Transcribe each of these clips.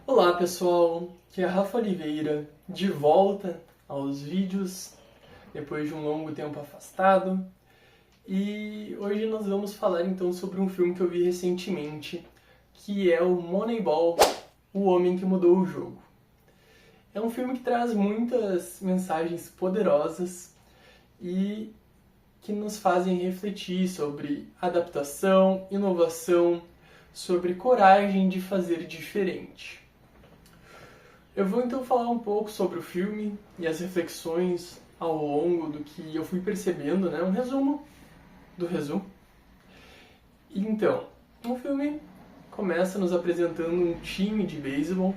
Olá pessoal, aqui é Rafa Oliveira, de volta aos vídeos, depois de um longo tempo afastado. E hoje nós vamos falar então sobre um filme que eu vi recentemente, que é o Moneyball, O Homem que Mudou o Jogo. É um filme que traz muitas mensagens poderosas e que nos fazem refletir sobre adaptação, inovação, sobre coragem de fazer diferente. Eu vou então falar um pouco sobre o filme e as reflexões ao longo do que eu fui percebendo, né? Um resumo do resumo. Então, o filme começa nos apresentando um time de beisebol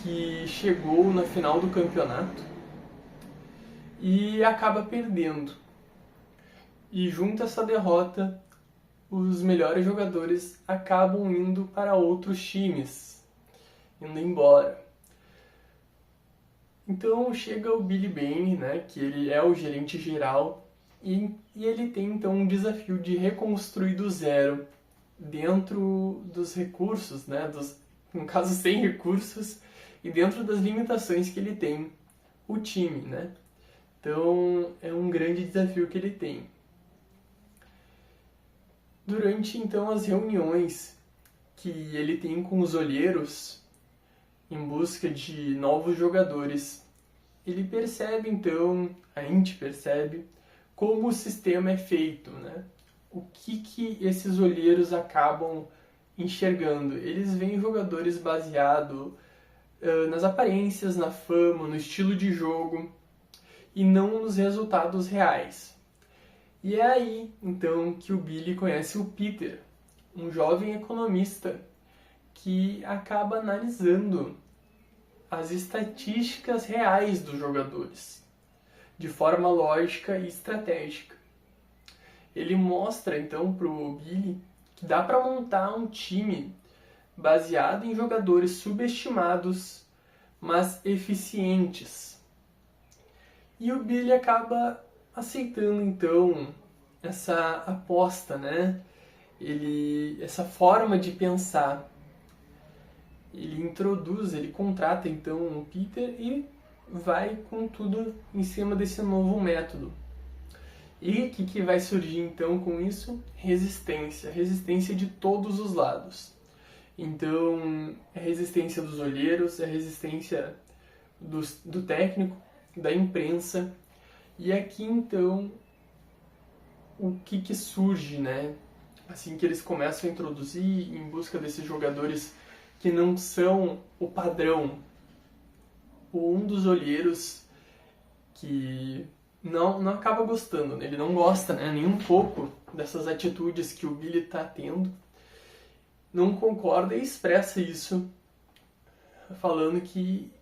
que chegou na final do campeonato e acaba perdendo. E junto a essa derrota, os melhores jogadores acabam indo para outros times, indo embora. Então chega o Billy Bane, né, que ele é o gerente geral, e ele tem então um desafio de reconstruir do zero dentro dos recursos, né, no caso sem recursos, e dentro das limitações que ele tem, o time, né. Então é um grande desafio que ele tem. Durante então as reuniões que ele tem com os olheiros em busca de novos jogadores, ele percebe então, a gente percebe, como o sistema é feito, né? O que esses olheiros acabam enxergando. Eles veem jogadores baseados nas aparências, na fama, no estilo de jogo e não nos resultados reais. E é aí, então, que o Billy conhece o Peter, um jovem economista que acaba analisando as estatísticas reais dos jogadores, de forma lógica e estratégica. Ele mostra então para o Billy que dá para montar um time baseado em jogadores subestimados, mas eficientes. E o Billy acaba aceitando então essa aposta, né? Essa forma de pensar. Ele contrata então o Peter e vai com tudo em cima desse novo método. E o que vai surgir então com isso? Resistência de todos os lados. Então, a resistência dos olheiros, a resistência do técnico, da imprensa. E aqui então, o que surge, né? Assim que eles começam a introduzir em busca desses jogadores que não são o padrão. Um dos olheiros que não acaba gostando, né? Ele não gosta, né, nem um pouco dessas atitudes que o Billy está tendo, não concorda e expressa isso, falando que,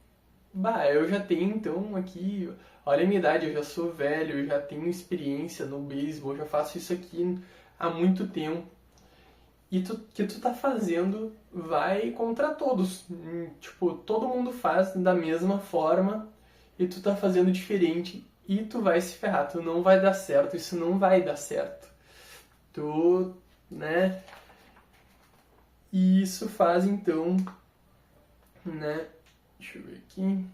eu já tenho então aqui, olha a minha idade, eu já sou velho, eu já tenho experiência no beisebol, eu já faço isso aqui há muito tempo. E que tu tá fazendo vai contra todos. Tipo, todo mundo faz da mesma forma e tu tá fazendo diferente e tu vai se ferrar. Tu não vai dar certo, isso não vai dar certo. Tu, né? E isso faz então, né? Deixa eu ver aqui.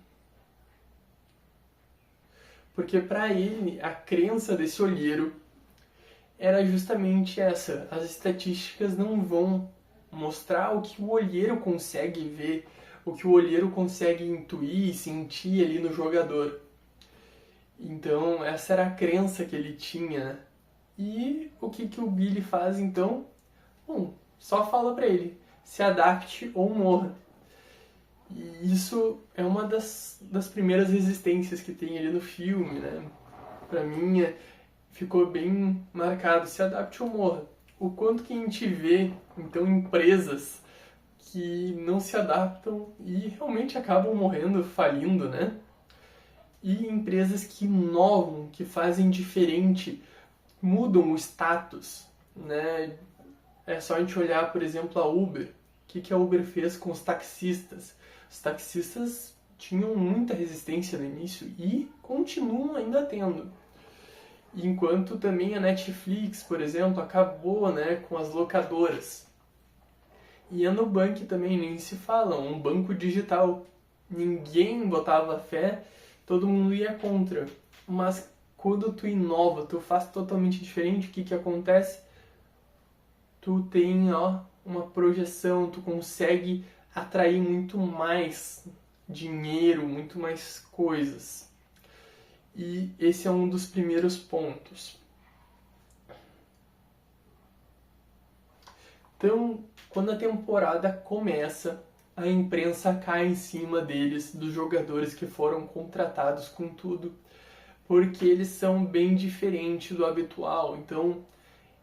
Porque pra ele, a crença desse olheiro era justamente essa. As estatísticas não vão mostrar o que o olheiro consegue ver, o que o olheiro consegue intuir e sentir ali no jogador. Então, essa era a crença que ele tinha. E o que o Billy faz então? Bom, só fala pra ele, se adapte ou morra. E isso é uma das primeiras resistências que tem ali no filme, né? Pra mim, ficou bem marcado, se adapte ou morra. O quanto que a gente vê, então, empresas que não se adaptam e realmente acabam morrendo, falindo, né? E empresas que inovam, que fazem diferente, mudam o status, né? É só a gente olhar, por exemplo, a Uber. O que a Uber fez com os taxistas? Os taxistas tinham muita resistência no início e continuam ainda tendo. Enquanto também a Netflix, por exemplo, acabou, né, com as locadoras. E a Nubank também nem se fala, um banco digital. Ninguém botava fé, todo mundo ia contra. Mas quando tu inova, tu faz totalmente diferente, o que que acontece? Tu tem uma projeção, tu consegue atrair muito mais dinheiro, muito mais coisas. E esse é um dos primeiros pontos. Então, quando a temporada começa, a imprensa cai em cima deles, dos jogadores que foram contratados com tudo, porque eles são bem diferentes do habitual. Então,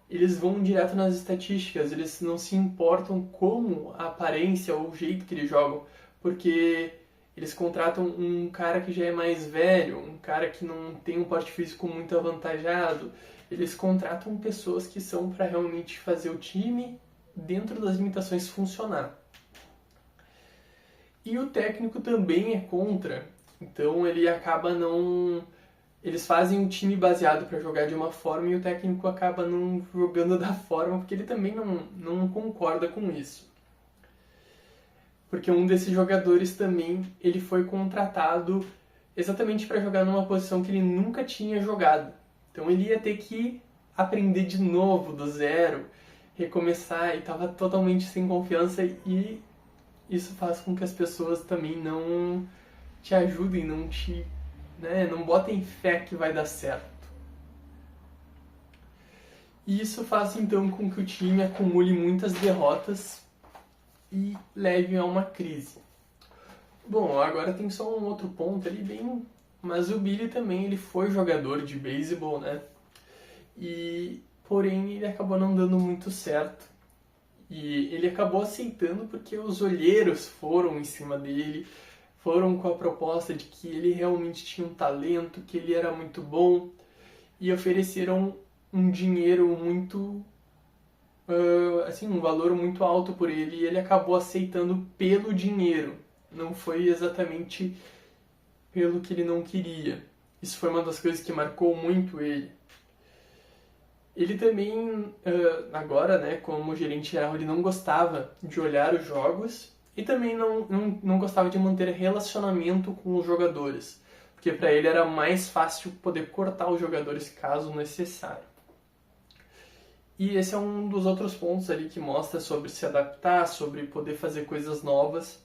eles vão direto nas estatísticas, eles não se importam como a aparência ou o jeito que eles jogam, porque eles contratam um cara que já é mais velho, um cara que não tem um porte físico muito avantajado. Eles contratam pessoas que são para realmente fazer o time, dentro das limitações, funcionar. E o técnico também é contra, então ele acaba não... Eles fazem um time baseado para jogar de uma forma e o técnico acaba não jogando da forma porque ele também não concorda com isso. Porque um desses jogadores também ele foi contratado exatamente para jogar numa posição que ele nunca tinha jogado. Então ele ia ter que aprender de novo, do zero, recomeçar, e estava totalmente sem confiança, e isso faz com que as pessoas também não te ajudem, não botem fé que vai dar certo. E isso faz então com que o time acumule muitas derrotas e leve a uma crise. Bom, agora tem só um outro ponto ali bem... Mas o Billy também ele foi jogador de beisebol, né? Porém ele acabou não dando muito certo. E ele acabou aceitando porque os olheiros foram em cima dele, foram com a proposta de que ele realmente tinha um talento, que ele era muito bom, e ofereceram um dinheiro muito... um valor muito alto por ele, e ele acabou aceitando pelo dinheiro. Não foi exatamente pelo que ele não queria. Isso foi uma das coisas que marcou muito ele. Ele também, agora, né, como gerente geral, ele não gostava de olhar os jogos e também não gostava de manter relacionamento com os jogadores, porque para ele era mais fácil poder cortar os jogadores caso necessário. E esse é um dos outros pontos ali que mostra sobre se adaptar, sobre poder fazer coisas novas,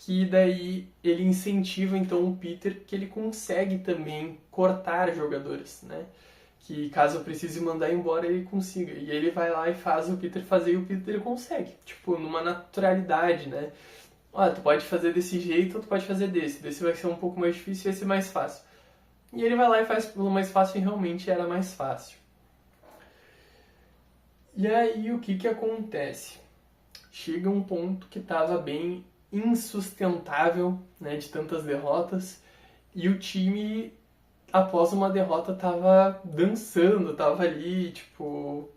que daí ele incentiva então o Peter, que ele consegue também cortar jogadores, né? Que caso precise mandar embora, ele consiga. E ele vai lá e faz o Peter fazer, e o Peter consegue. Tipo, numa naturalidade, né? Tu pode fazer desse jeito ou tu pode fazer desse. Desse vai ser um pouco mais difícil e esse mais fácil. E ele vai lá e faz pelo mais fácil, e realmente era mais fácil. E aí, o que acontece? Chega um ponto que estava bem insustentável, né, de tantas derrotas, e o time, após uma derrota, tava dançando, tava ali, tipo,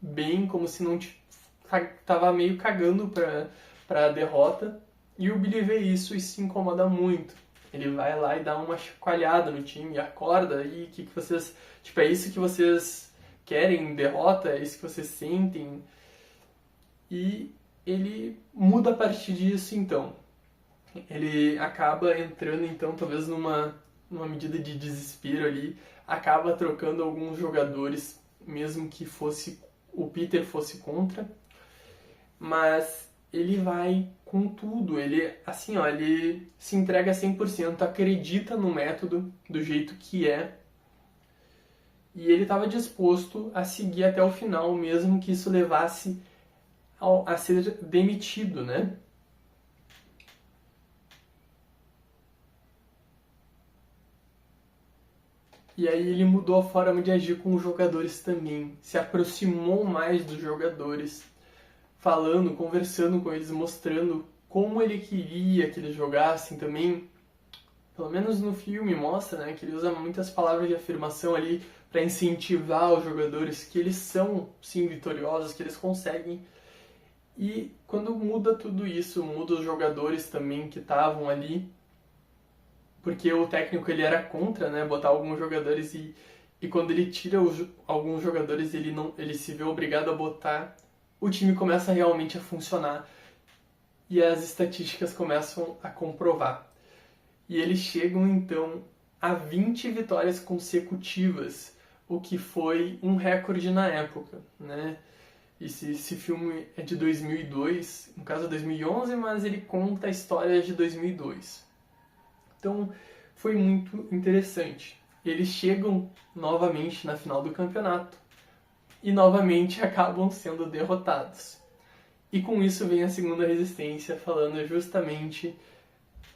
bem, como se não tava meio cagando pra derrota, e o Billy vê isso e se incomoda muito. Ele vai lá e dá uma chacoalhada no time, acorda, e o que vocês... Tipo, é isso que vocês querem, derrota? É isso que vocês sentem? E ele muda a partir disso, então. Ele acaba entrando, então, talvez numa medida de desespero ali, acaba trocando alguns jogadores, mesmo que o Peter fosse contra, mas ele vai com tudo, ele se entrega 100%, acredita no método, do jeito que é, e ele estava disposto a seguir até o final, mesmo que isso levasse a ser demitido, né? E aí ele mudou a forma de agir com os jogadores também, se aproximou mais dos jogadores, falando, conversando com eles, mostrando como ele queria que eles jogassem também. Pelo menos no filme mostra, né, que ele usa muitas palavras de afirmação ali para incentivar os jogadores, que eles são sim vitoriosos, que eles conseguem. E quando muda tudo isso, muda os jogadores também que estavam ali, porque o técnico ele era contra, né, botar alguns jogadores, e quando ele tira alguns jogadores, ele se vê obrigado a botar o time começa realmente a funcionar e as estatísticas começam a comprovar. E eles chegam então a 20 vitórias consecutivas, o que foi um recorde na época, né? Esse filme é de 2002, no caso é 2011, mas ele conta a história de 2002. Então foi muito interessante. Eles chegam novamente na final do campeonato e novamente acabam sendo derrotados. E com isso vem a segunda resistência, falando justamente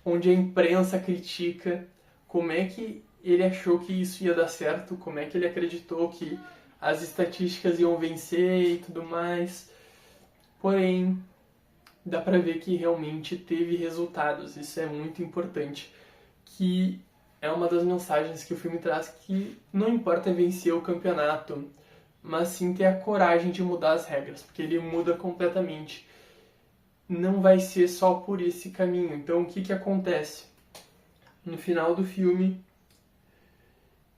onde a imprensa critica como é que ele achou que isso ia dar certo, como é que ele acreditou que as estatísticas iam vencer e tudo mais. Porém, dá pra ver que realmente teve resultados. Isso é muito importante, que é uma das mensagens que o filme traz, que não importa vencer o campeonato, mas sim ter a coragem de mudar as regras, porque ele muda completamente. Não vai ser só por esse caminho. Então, o que acontece? No final do filme,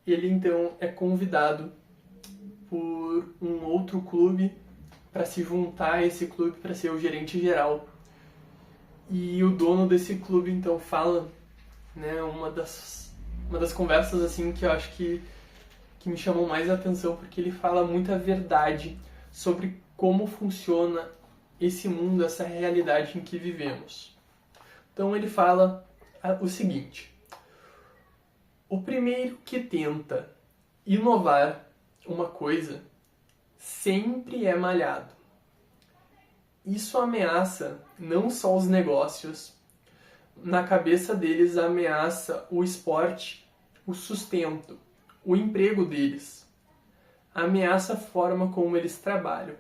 ele então é convidado por um outro clube para se juntar a esse clube para ser o gerente geral. E o dono desse clube então fala, né, uma das conversas assim que eu acho que me chamou mais a atenção, porque ele fala muita verdade sobre como funciona esse mundo, essa realidade em que vivemos. Então ele fala o seguinte: o primeiro que tenta inovar uma coisa sempre é malhado. Isso ameaça não só os negócios, na cabeça deles ameaça o esporte, o sustento, o emprego deles, ameaça a forma como eles trabalham.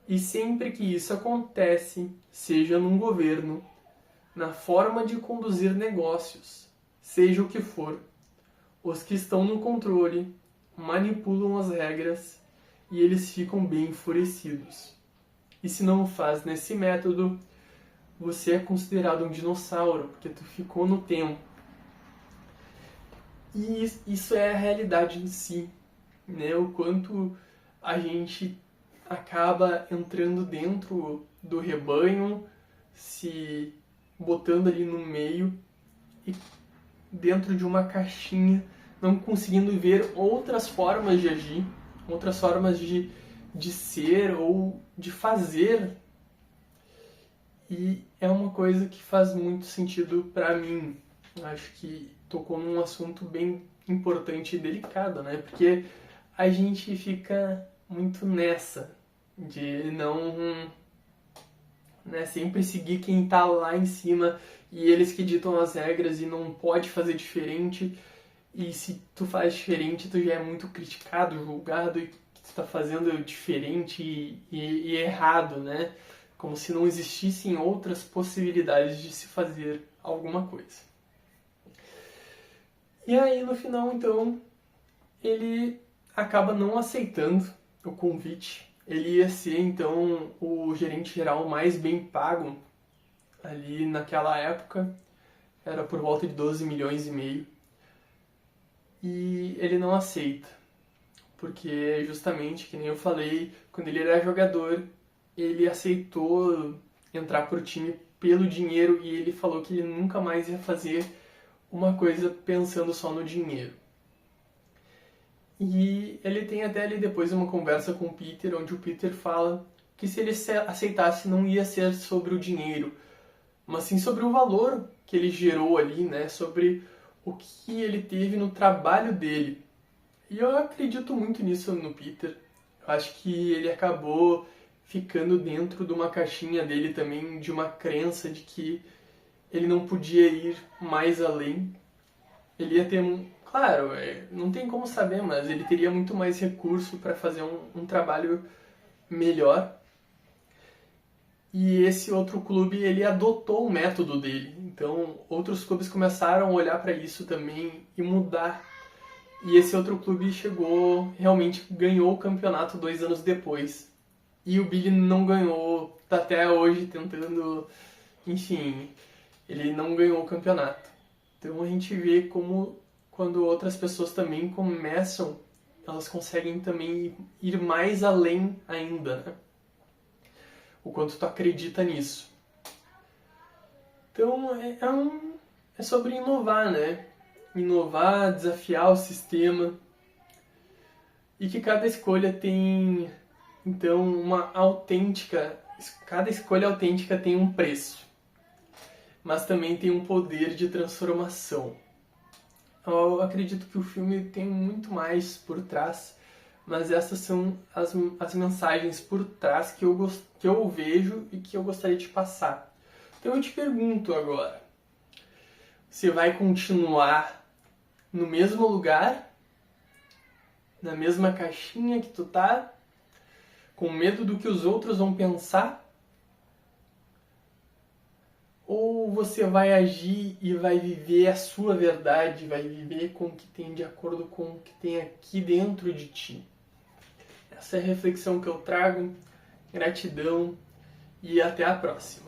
E sempre que isso acontece, seja num governo, na forma de conduzir negócios, seja o que for, os que estão no controle manipulam as regras e eles ficam bem enfurecidos. E se não o faz nesse método, você é considerado um dinossauro, porque tu ficou no tempo. E isso é a realidade em si, né? O quanto a gente acaba entrando dentro do rebanho, se botando ali no meio e dentro de uma caixinha, não conseguindo ver outras formas de agir, outras formas de ser ou de fazer. E é uma coisa que faz muito sentido para mim. Acho que tocou num assunto bem importante e delicado, né? Porque a gente fica muito nessa de não, né, sempre seguir quem tá lá em cima e eles que ditam as regras e não pode fazer diferente. E se tu faz diferente, tu já é muito criticado, julgado, e que tu tá fazendo diferente e errado, né? Como se não existissem outras possibilidades de se fazer alguma coisa. E aí, no final, então, ele acaba não aceitando o convite. Ele ia ser, então, o gerente geral mais bem pago ali naquela época. Era por volta de 12 milhões e meio. E ele não aceita, porque justamente, que nem eu falei, quando ele era jogador, ele aceitou entrar pro time pelo dinheiro e ele falou que ele nunca mais ia fazer uma coisa pensando só no dinheiro. E ele tem até ali depois uma conversa com o Peter, onde o Peter fala que se ele aceitasse não ia ser sobre o dinheiro, mas sim sobre o valor que ele gerou ali, né, sobre o que ele teve no trabalho dele. E eu acredito muito nisso no Peter. Eu acho que ele acabou ficando dentro de uma caixinha dele também, de uma crença de que ele não podia ir mais além. Ele ia ter claro, não tem como saber, mas ele teria muito mais recurso para fazer um trabalho melhor. E esse outro clube, ele adotou o método dele. Então, outros clubes começaram a olhar para isso também e mudar. E esse outro clube chegou, realmente ganhou o campeonato 2 anos depois. E o Billy não ganhou, tá até hoje tentando, enfim, ele não ganhou o campeonato. Então a gente vê como quando outras pessoas também começam, elas conseguem também ir mais além ainda, né? o quanto tu acredita nisso. Então é sobre inovar, né? Inovar, desafiar o sistema, e que cada escolha tem, então, cada escolha autêntica tem um preço, mas também tem um poder de transformação. Eu acredito que o filme tem muito mais por trás, mas essas são as mensagens por trás que eu vejo e que eu gostaria de passar. Então eu te pergunto agora, você vai continuar no mesmo lugar, na mesma caixinha que tu tá, com medo do que os outros vão pensar? Ou você vai agir e vai viver a sua verdade, vai viver com o que tem de acordo com o que tem aqui dentro de ti? Essa é a reflexão que eu trago. Gratidão e até a próxima.